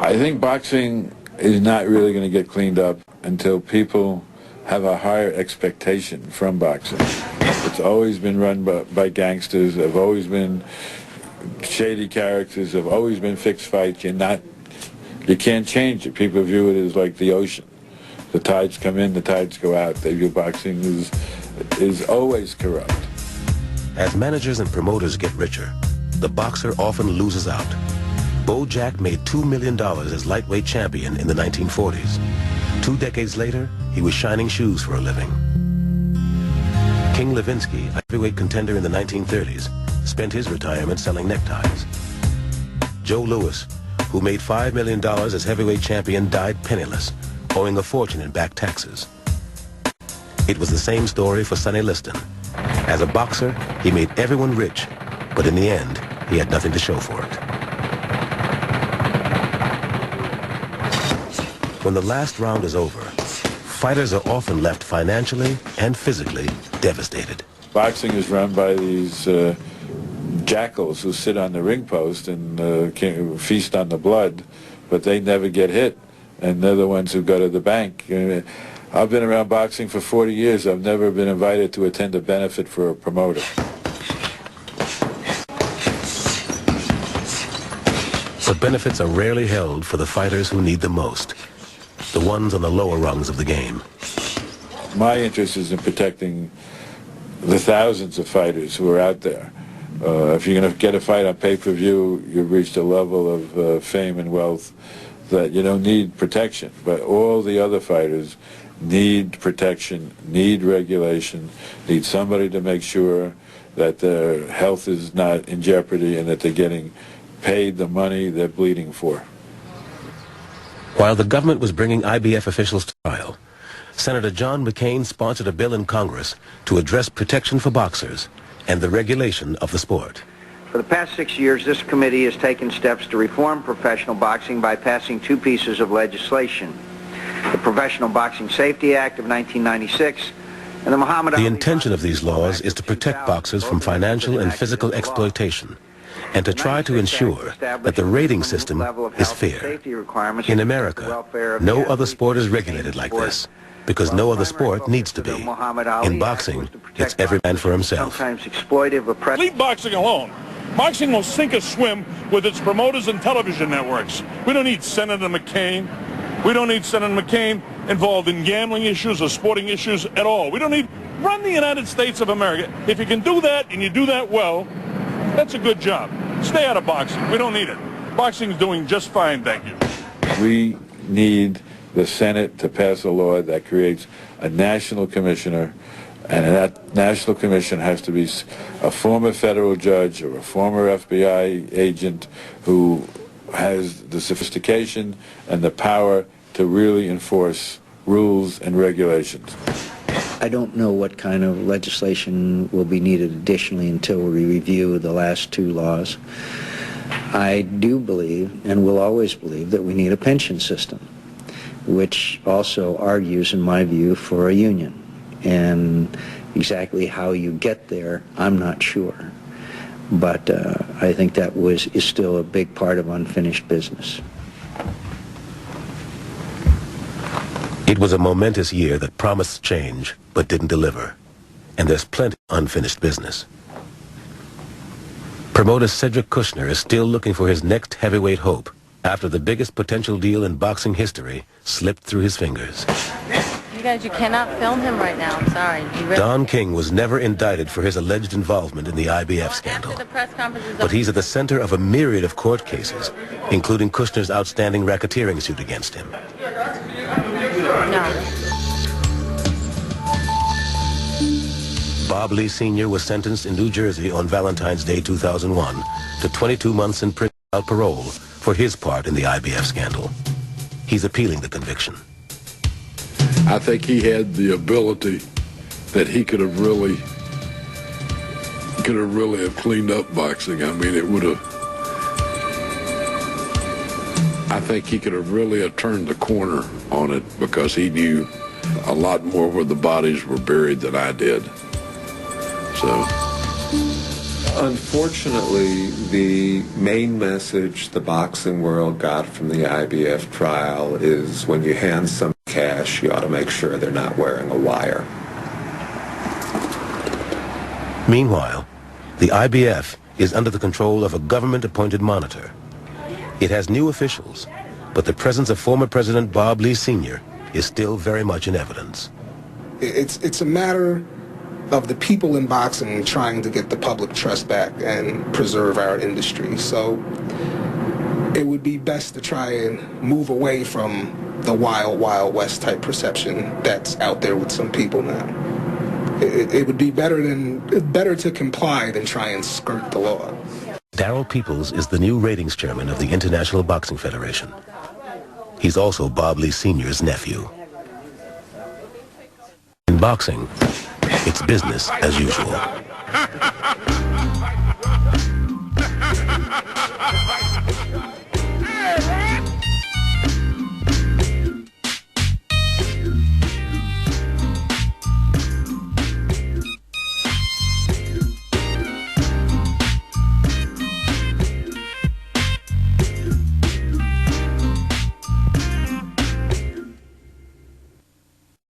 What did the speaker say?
I think boxing is not really going to get cleaned up until people have a higher expectation from boxing. It's always been run by gangsters, have always been shady characters, have always been fixed fights. You can't change it. People view it as like the ocean. The tides come in, the tides go out. They view boxing is always corrupt. As managers and promoters get richer, the boxer often loses out. Bo Jack made $2 million as lightweight champion in the 1940s. 2 decades later, he was shining shoes for a living. King Levinsky, a heavyweight contender in the 1930s, spent his retirement selling neckties. Joe Louis, who made $5 million as heavyweight champion, died penniless, owing a fortune in back taxes. It was the same story for Sonny Liston. As a boxer, he made everyone rich, but in the end, he had nothing to show for it. When the last round is over, fighters are often left financially and physically devastated. Boxing is run by these jackals who sit on the ring post and feast on the blood, but they never get hit, and they're the ones who go to the bank. I've been around boxing for 40 years. I've never been invited to attend a benefit for a promoter. But benefits are rarely held for the fighters who need the most, the ones on the lower rungs of the game. My interest is in protecting the thousands of fighters who are out there. If you're going to get a fight on pay-per-view, you've reached a level of fame and wealth that you don't need protection. But all the other fighters need protection, need regulation, need somebody to make sure that their health is not in jeopardy and that they're getting paid the money they're bleeding for. While the government was bringing IBF officials to trial, Senator John McCain sponsored a bill in Congress to address protection for boxers and the regulation of the sport. For the past 6 years, this committee has taken steps to reform professional boxing by passing 2 pieces of legislation: the Professional Boxing Safety Act of 1996 and the Muhammad Ali. The intention of these laws is to protect boxers from financial and physical exploitation and to try to ensure that the rating system is fair. In America, no other sport is regulated like this, because no other sport needs to be. In boxing, it's every man for himself. Leave boxing alone. Boxing will sink or swim with its promoters and television networks. We don't need Senator McCain. We don't need Senator McCain involved in gambling issues or sporting issues at all. We don't need... Run the United States of America. If you can do that and you do that well, that's a good job. Stay out of boxing. We don't need it. Boxing's doing just fine, thank you. We need the Senate to pass a law that creates a national commissioner, and that national commission has to be a former federal judge or a former FBI agent who has the sophistication and the power to really enforce rules and regulations. I don't know what kind of legislation will be needed additionally until we review the last 2 laws. I do believe, and will always believe, that we need a pension system, which also argues, in my view, for a union. And exactly how you get there, I'm not sure. But I think that is still a big part of unfinished business. It was a momentous year that promised change but didn't deliver, and there's plenty of unfinished business. Promoter Cedric Kushner is still looking for his next heavyweight hope after the biggest potential deal in boxing history slipped through his fingers. You guys, you cannot film him right now. I'm sorry. Don King was never indicted for his alleged involvement in the IBF scandal, but he's at the center of a myriad of court cases, including Kushner's outstanding racketeering suit against him. No. Bob Lee Sr. was sentenced in New Jersey on Valentine's Day 2001 to 22 months in prison without parole for his part in the IBF scandal. He's appealing the conviction. I think he had the ability that he could have really cleaned up boxing. I mean, it would have. I think he could have really turned the corner on it because he knew a lot more where the bodies were buried than I did. So Unfortunately, the main message the boxing world got from the IBF trial is when you hand some cash, you ought to make sure they're not wearing a wire. Meanwhile, the IBF is under the control of a government-appointed monitor. It has new officials, but the presence of former President Bob Lee Sr. is still very much in evidence. It's a matter of the people in boxing trying to get the public trust back and preserve our industry. So it would be best to try and move away from the wild, wild west type perception that's out there with some people now. It would be better to comply than try and skirt the law. Darryl Peoples is the new ratings chairman of the International Boxing Federation. He's also Bob Lee Sr.'s nephew. In boxing, it's business as usual.